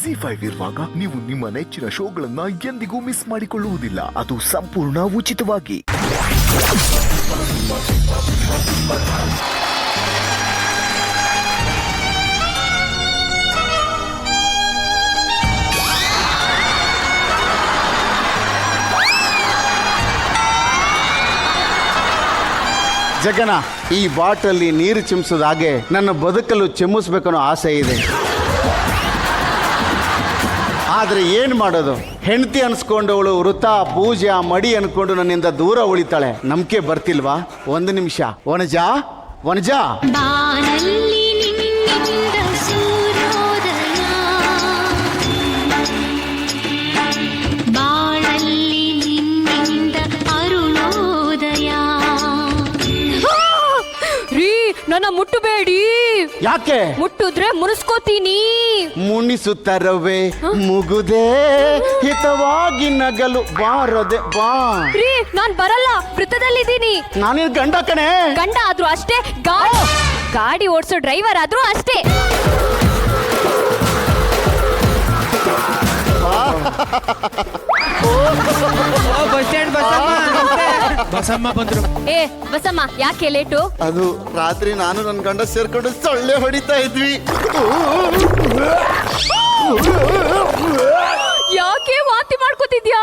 ZEE5 ಇರುವಾಗ ನೀವು ನಿಮ್ಮ ನೆಚ್ಚಿನ ಶೋಗಳನ್ನ ಎಂದಿಗೂ ಮಿಸ್ ಮಾಡಿಕೊಳ್ಳುವುದಿಲ್ಲ. ಅದು ಸಂಪೂರ್ಣ ಉಚಿತವಾಗಿ. ಜಗನ, ಈ ಬಾಟಲ್ಲಿ ನೀರು ಚಿಮ್ಸೋದ ಹಾಗೆ ನನ್ನ ಬದುಕಲು ಚಿಮ್ಮಿಸ್ಬೇಕನ್ನೋ ಆಸೆ ಇದೆ. ಆದರೆ ಏನು ಮಾಡೋದು? ಹೆಂಡತಿ ಅನ್ಸ್ಕೊಂಡವಳು ವೃತ ಪೂಜೆ ಮಡಿ ಅನ್ಕೊಂಡು ನನ್ನಿಂದ ದೂರ ಉಳಿತಾಳೆ. ನಂಬಿಕೆ ಬರ್ತಿಲ್ವಾ? ಒಂದು ನಿಮಿಷ. ವನಜ, ವನಜ, ನನ್ನ ಮುಟ್ಟಬೇಡಿ. ಯಾಕೆ? ಮುಟ್ಟಿದ್ರೆ ಮುನಿಸ್ಕೋತೀನಿ. ಮುನಿಸುತ್ತರವೇ ಮುಗುದೇ ಹಿತವಾಗಿ ನಗಲು ಬಾರದೆ ಬಾ. ರೀ, ನಾನ್ ಬರಲ್ಲ, ವೃತ್ತದಲ್ಲಿದ್ದೀನಿ. ನಾನೇನ್ ಗಂಡ ಕಣೆ. ಗಂಡ ಆದ್ರೂ ಅಷ್ಟೇ, ಗಾಡಿ ಓಡಿಸೋ ಡ್ರೈವರ್ ಆದ್ರೂ ಅಷ್ಟೇ. ಬಸಮ್ಮ ಬಂದ್ರು. ಏ ಬಸಮ್ಮ, ಯಾಕೆ ಲೇಟು? ಅದು ರಾತ್ರಿ ನಾನು ನನ್ನ ಗಂಡ ಸೇರ್ಕೊಂಡು ಸೊಳ್ಳೆ ಹೊಡಿತಾ ಇದ್ವಿ. ಯಾಕೆ ವಾಂತಿ ಮಾಡ್ಕೋತಿದ್ಯಾ?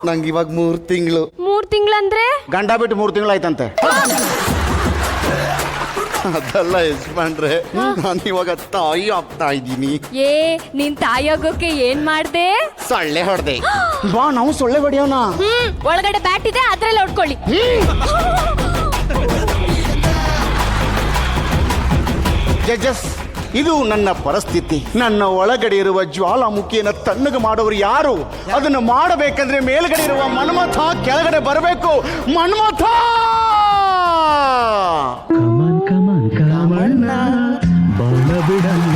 ನಂಗೆ ಇವಾಗ 3 ತಿಂಗಳು. 3 ತಿಂಗಳಂದ್ರೆ? ಗಂಡ ಬಿಟ್ಟು 3 ತಿಂಗಳು ಆಯ್ತಂತೆ. ಅದೆಲ್ಲ ಯಜಮಾನ್ರೆ, ನಾನು ಇವಾಗ ತಾಯಿ ಆಗ್ತಾ ಇದ್ದೀನಿ. ಏ, ನಿನ್ ತಾಯಿಯಾಗೋಕೆ ಏನ್ ಮಾಡ್ದೆ? ಸೊಳ್ಳೆ ಹೊಡೆದೆ. ಬಾ, ನಾವು ಸೊಳ್ಳೆ ಹೊಡೆಯೋಣ. ಒಳಗಡೆ ಬ್ಯಾಟ್ ಇದೆ, ಅದ್ರಲ್ಲಿ ಹೊಡ್ಕೊಳ್ಳಿ. ಜಡ್ಜಸ್, ಇದು ನನ್ನ ಪರಿಸ್ಥಿತಿ. ನನ್ನ ಒಳಗಡೆ ಇರುವ ಜ್ವಾಲಾಮುಖಿಯನ್ನು ತಣ್ಣಗೆ ಮಾಡೋರು ಯಾರು? ಅದನ್ನು ಮಾಡಬೇಕಂದ್ರೆ ಮೇಲ್ಗಡೆ ಇರುವ ಮನ್ಮಥ ಕೆಳಗಡೆ ಬರಬೇಕು. ಮನ್ಮಥ! ಬಾಳ ಬಿಡಣ್ಣ.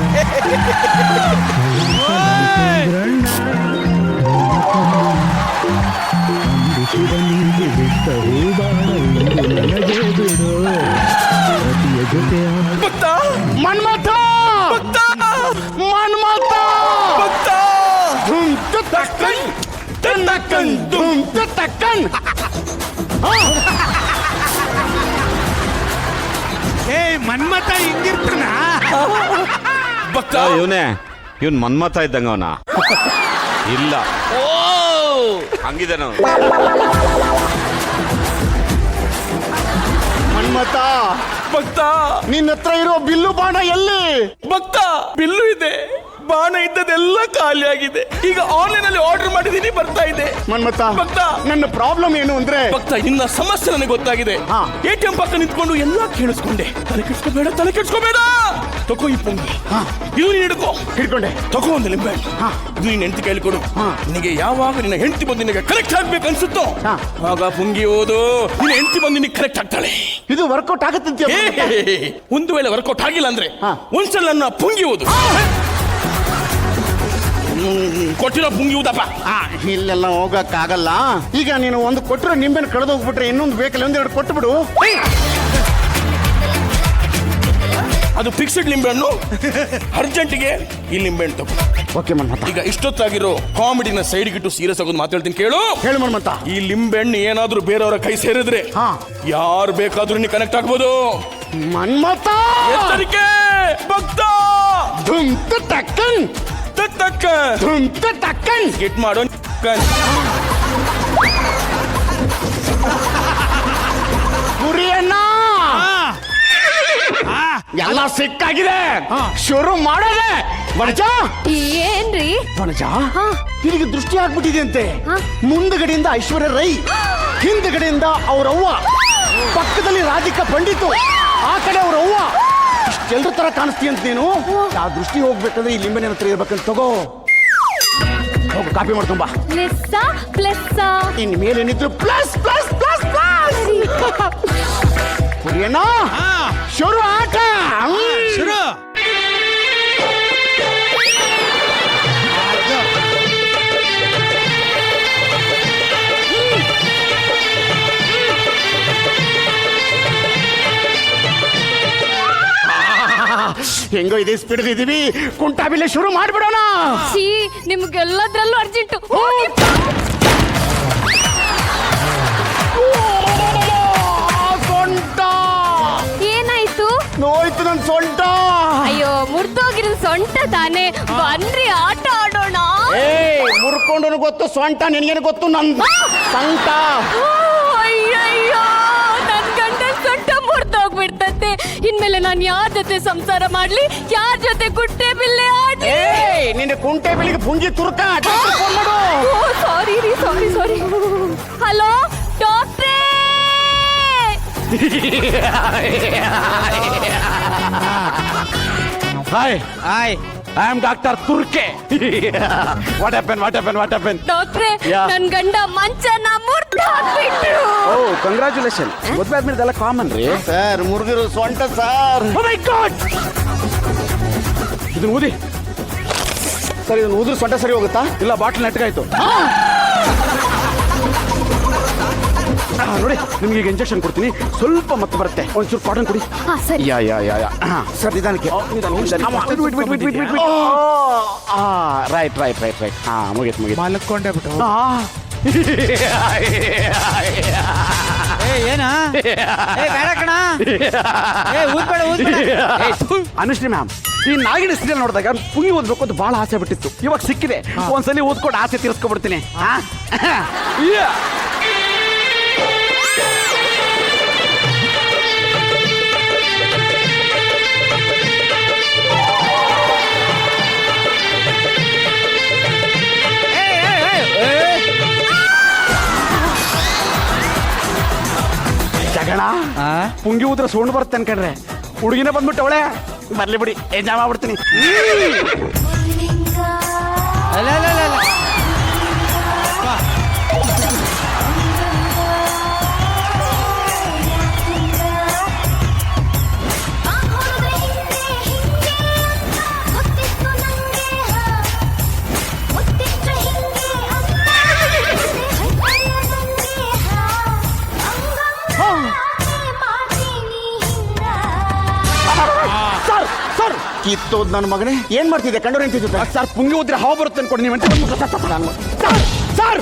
ಮನ್ಮಥ! ಮನ್ಮಥ! ಏ, ಮನ್ಮಥ ಹಿಂಗಿರ್ತಾನ? ಇವನ್ ಮನ್ಮಥ ಇದ್ದಂಗ ಅವನ ಇಲ್ಲ. ಹಂಗಿದ್ದಾನ ಮನ್ಮಥ ಭಕ್ತ, ನಿನ್ನ ಹತ್ರ ಇರೋ ಬಿಲ್ಲು ಬಾಣ ಎಲ್ಲಿ? ಭಕ್ತ, ಬಿಲ್ಲು ಇದೆ, ಬಾಣ ಇದ್ದದೆಲ್ಲ ಖಾಲಿ ಆಗಿದೆ. ಈಗ ಆನ್ಲೈನ್ ಅಲ್ಲಿ ಆರ್ಡರ್ ಮಾಡಿದೀನಿ, ಬರ್ತಾ ಇದೆ. ಮನ್ಮಥ, ಭಕ್ತ, ನನ್ನ ಪ್ರಾಬ್ಲಮ್ ಏನು ಅಂದ್ರೆ? ಭಕ್ತ, ನಿನ್ನ ಸಮಸ್ಯೆ ನನಗೆ ಗೊತ್ತಾಗಿದೆ. ATM ಪಕ್ಕ ನಿಂತ್ಕೊಂಡು ಎಲ್ಲ ಕೇಳಿಸ್ಕೊಂಡೆ. ತಲೆ ಕೆಡ್ಸ್ಕೋಬೇಡ, ತಲೆ ಕೆಡ್ಸ್ಕೋಬೇಡ. ತಗೋ ಈ ಪುಂಗಿ, ಇದು ನೀನು ಹಿಡ್ಕೋ. ಹಿಡ್ಕೊಂಡೆ. ತಗೋ ಒಂದು ಲಿಂಬೆ, ಇದು ನಿನ್ನ ಹೆಂಡತಿ ಕೈಲಿ ಕೊಡು. ನಿನಗೆ ಯಾವಾಗ ನಿನ್ನ ಹೆಂಡತಿ ಬಂದು ನಿನಗೆ ಕರೆಕ್ಟ್ ಆಗ್ಬೇಕು ಅನ್ಸುತ್ತೋ ಆಗ ಪುಂಗಿ ಓದು, ನಿನ್ನ ಹೆಂಡತಿ ಬಂದು ನಿನಗೆ ಕರೆಕ್ಟ್ ಆಗ್ತಾಳೆ. ಇದು ವರ್ಕೌಟ್ ಆಗುತ್ತೆ. ಒಂದು ವೇಳೆ ವರ್ಕೌಟ್ ಆಗಿಲ್ಲ ಅಂದ್ರೆ ಒಂದ್ಸಲ ನನ್ನ ಪುಂಗಿ ಓದು. ಕೊಟ್ಟಿರೋ ಪುಂಗಿ ಊದಪ್ಪ. ಇಲ್ಲೆಲ್ಲ ಹೋಗಕ್ಕಾಗಲ್ಲ. ಈಗ ನೀನು ಒಂದು ಕೊಟ್ಟರೆ ನಿಂಬೆನ ಕಳೆದು ಹೋಗ್ಬಿಟ್ರೆ ಇನ್ನೊಂದು ಬೇಕಲ್ಲ, ಒಂದೆರಡು ಕೊಟ್ಟು ಬಿಡು. ಅದು ಫಿಕ್ಸ್ಡ್ ಲಿಂಬೆಹಣ್ಣು. ಅರ್ಜೆಂಟಿಗೆ ಈ ಲಿಂಬೆಹಣ್ಣು ತಗೋ. ಓಕೆ ಮನ್ಮಥ. ಈಗ ಇಷ್ಟೊತ್ತಾಗಿರೋ ಕಾಮಿಡಿನ ಸೈಡ್ಗೆ ಇಟ್ಟು ಸೀರಿಯಸ್ ಆಗೋದು ಮಾತಾಡ್ತೀನಿ, ಕೇಳು. ಹೇಳು ಮನ್ಮಥ. ಈ ಲಿಂಬೆಹಣ್ಣು ಏನಾದ್ರೂ ಬೇರೆಯವರ ಕೈ ಸೇರಿದ್ರೆ ಯಾರು ಬೇಕಾದ್ರೂ ನೀ ಕನೆಕ್ಟ್ ಆಗ್ಬೋದು. ಮನ್ಮಥ! ಎಚ್ಚರಿಕೆ ಭಕ್ತ! ಟಕ್ಕನ್ ಟಕ್ಕನ್ ಗಿಟ್ ಮಾಡೋ. ಗುರಿಯನ್ನ ಎಲ್ಲ ಸಿಕ್ಕಾಗಿದೆ, ಶುರು ಮಾಡೋದೆ. ವನಜ, ಏನ್ರಿ? ವನಜ, ನಿನಗೆ ದೃಷ್ಟಿ ಆಗ್ಬಿಟ್ಟಿದೆ ಅಂತೆ. ಮುಂದಗಡೆಯಿಂದ ಐಶ್ವರ್ಯ ರೈ, ಹಿಂದಗಡೆಯಿಂದ ಅವರವ್ವ, ಪಕ್ಕದಲ್ಲಿ ರಾಧಿಕಾ ಪಂಡಿತು, ಆ ಕಡೆ ಅವರವ್ವ. ಇಷ್ಟೆಲ್ಲರ ತರ ಕಾಣಿಸ್ತೀಯಂತ ನೀನು. ಆ ದೃಷ್ಟಿ ಹೋಗ್ಬೇಕಂದ್ರೆ ಈ ಲಿಂಬೆನ ಹತ್ರ ಇರ್ಬೇಕಂತ. ತಗೋ, ಹೋಗು, ಕಾಪಿ ಮಾಡ್ಕೊಂಬ. ಇನ್ ಮೇಲೇನಿದ್ರು ಪ್ಲಸ್ ಪ್ಲಸ್ ಪ್ಲಸ್ ಪ್ಲಸ್. ಕುರಿಯಣ್ಣ, ಶುರು ಆಟ. ಶುರು. ಹೆಂಗೋ ಇದೇ ಸ್ಪೀಡ್ ಇದೀವಿ ಕುಂಟಾಬಿಲೆ ಶುರು ಮಾಡ್ಬಿಡೋಣ. ಛೀ ನಿಮ್ಗೆಲ್ಲದ್ರಲ್ಲೂ ಅರ್ಜೆಂಟು. ಸೊಂಟ ಏನಾಯ್ತು? ನೋಯ್ತು ನನ್ ಸೊಂಟ. ಅಯ್ಯೋ ಮುರ್ದೋಗಿರೋ ಸೊಂಟ ತಾನೇ, ಬನ್ರಿ ಆಟ ಆಡೋಣ. ಮುರ್ಕೊಂಡು ಗೊತ್ತು ಸೊಂಟ, ನಿನಗೇನು ಗೊತ್ತು ನನ್ ಸೊಂಟ. ಅಯ್ಯಯ್ಯೋ ನನ್ ಗಂಡನ್ ಸೊಂಟ ಮುರ್ದೋಗ್ಬಿಡ್ತತೆ. ಇನ್ಮೇಲೆ ನಾನ್ ಯಾರ ಜೊತೆ ಸಂಸಾರ ಮಾಡ್ಲಿ, ಯಾರ ಜೊತೆ ಗುಟ್ಟೆ ಬಿಲ್ಲೆ ಆಡ್ಲಿ? ನಿನ್ನ ಕುಂಟೆ ಬೆಳಿಗ್ಗೆ ಪುಂಗಿ ತುರ್ಕ ಫೋನ್ ಮಾಡು. ಸಾರಿ ರೀ, ಸಾರಿ. ಹಲೋ ಡಾಕ್ಟ್ರೇ. Hi I I am doctor Turke. What happen? ಡಾಕ್ಟ್ರೇ Yeah. ನನ್ ಗಂಡ ಮಂಚನ ಮುರ್ದು ಹಾಕ್ಬಿಟ್ರು. ಓ ಕಂಗ್ರಾಚುಲೇಷನ್. ಮದುವೆ ಆದ್ಮೇಲೆ ಇದೆಲ್ಲ ಕಾಮನ್ ರೀ ಸರ್. ಮುರಿದಿರೋ ಸೊಂಟ ಸರ್. ಓ ಮೈ ಗಾಡ್, ಇದನ್ನ ಊದಿ ಸರ್. ಇದನ್ನ ಊದ್ರ ಸೊಂಟ ಸರಿ ಹೋಗುತ್ತಾ? ಇಲ್ಲ ಬಾಟ್ಲ್ ನೆಟ್ಗಾಯ್ತು. ನೋಡಿ ನಿಮ್ಗೆ ಈಗ ಇಂಜೆಕ್ಷನ್ ಕೊಡ್ತೀನಿ, ಸ್ವಲ್ಪ ಮತ್ತೆ ಬರುತ್ತೆ. ಒಂಚೂರು ಕಾಟನ್ ಕೊಡಿ. ಹಾ ಸರಿ. ಯಾ ಸರ್ ನಿಧಾನಕ್ಕೆ. ರೈಟ್. ಹಾ ಮುಗೀತು. ಮಲ್ಕೊಂಡೆ ಬಿಟ್ಟು ಏನ ಬೇಡ ಕಣ, ಅನುಶ್ರೀ ಮ್ಯಾಮ್, ಈ ನಾಗಿನ ಸೀರಿಯಲ್ ನೋಡಿದಾಗ ಪುಂಗಿ ಓದ್ಬೇಕು ಅಂತ ಬಹಳ ಆಸೆ ಬಿಟ್ಟಿತ್ತು. ಇವಾಗ ಸಿಕ್ಕಿದೆ, ಒಂದ್ಸಲಿ ಓದ್ಕೊಂಡು ಆಸೆ ತೀರಿಸ್ಕೊಬಿಡ್ತೀನಿ. ಜಗಣ ಪುಂಗಿ ಊದ್ರ ಸೌಂಡ್ ಬರುತ್ತೆ ಅನ್ಕೊಂಡ್ರೆ ಹುಡುಗಿನ ಬಂದ್ಬಿಟ್ಟು ಅವಳೆ. ಬರ್ಲಿ ಬಿಡಿ, ಎಂಜಾಯ್ ಮಾಡ್ಬಿಡ್ತೀನಿ. ಅಲ್ಲ ಸರ್ ಕಿತ್ತೋದ್ ನನ್ನ ಮಗನೇ, ಏನ್ ಮಾಡ್ತಿದ್ದೆ? ಕಂಡೋರ್ ನಿಂತಿದ್ದೆ ಸರ್. ಪುಂಗಿ ಊದ್ರೆ ಹಾವು ಬರುತ್ತೆ ಅನ್ಕೊಂಡು ನೀವು ಸರ್.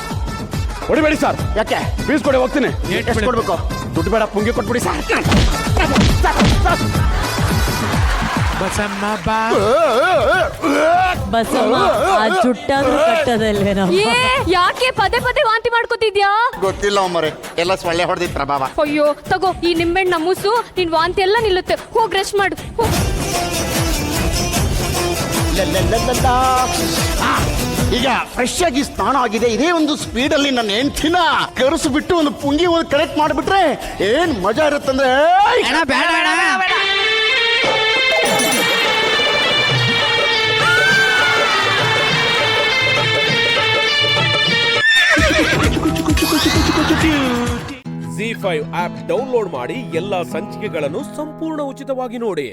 ಹೊಡಿಬೇಡಿ ಸರ್. ಯಾಕೆ? ಫೀಸ್ ಕೊಡಿ, ಹೋಗ್ತೀನಿ. ಎಷ್ಟು ಕೊಡ್ಬೇಕು? ದುಡ್ಡು ಬೇಡ, ಪುಂಗಿ ಕೊಟ್ಬಿಡಿ ಸರ್. ಬಸಮ್ಮ ಬಾ. ಬಸಮ್ಮ ಆ ಜುಟ್ಟಾದ್ರೂ ಕಟ್ಟದಲ್ವೇ ನಾವು? ಯಾಕೆ ಪದೇ ವಾಂತಿ ಮಾಡ್ಕೋತಿದ್ಯಾ? ಗೊತ್ತಿಲ್ಲ ಮರೆ, ಎಲ್ಲ ಸೊಳ್ಳೆ ಹೊಡೆದಿದ್ ಪ್ರಭಾವ. ಅಯ್ಯೋ ತಗೋ ಈ ನಿಂಬೆಹಣ್ಣ ಮೂಸು, ನಿನ್ ವಾಂತಿ ಎಲ್ಲ ನಿಲ್ಲುತ್ತೆ. ಹೋಗ್ ರೆಸ್ಟ್ ಮಾಡು. ಈಗ ಫ್ರೆಶ್ ಆಗಿ ಸ್ನಾನ ಆಗಿದೆ. ಇದೇ ಒಂದು ಸ್ಪೀಡ್ ಅಲ್ಲಿ ನನ್ನ ಹೆಂಡ್ತಿನ ಕರೆಸು ಬಿಟ್ಟು ಒಂದು ಪುಂಗಿ ಒಂದು ಕರೆಕ್ಟ್ ಮಾಡ್ಬಿಟ್ರೆ ಏನ್ ಮಜಾ ಇರುತ್ತಂದ್ರೆ. ಬೇಡ ZEE5 ಆಪ್ ಡೌನ್ಲೋಡ್ ಮಾಡಿ ಎಲ್ಲಾ ಸಂಚಿಕೆಗಳನ್ನು ಸಂಪೂರ್ಣ ಉಚಿತವಾಗಿ ನೋಡಿ.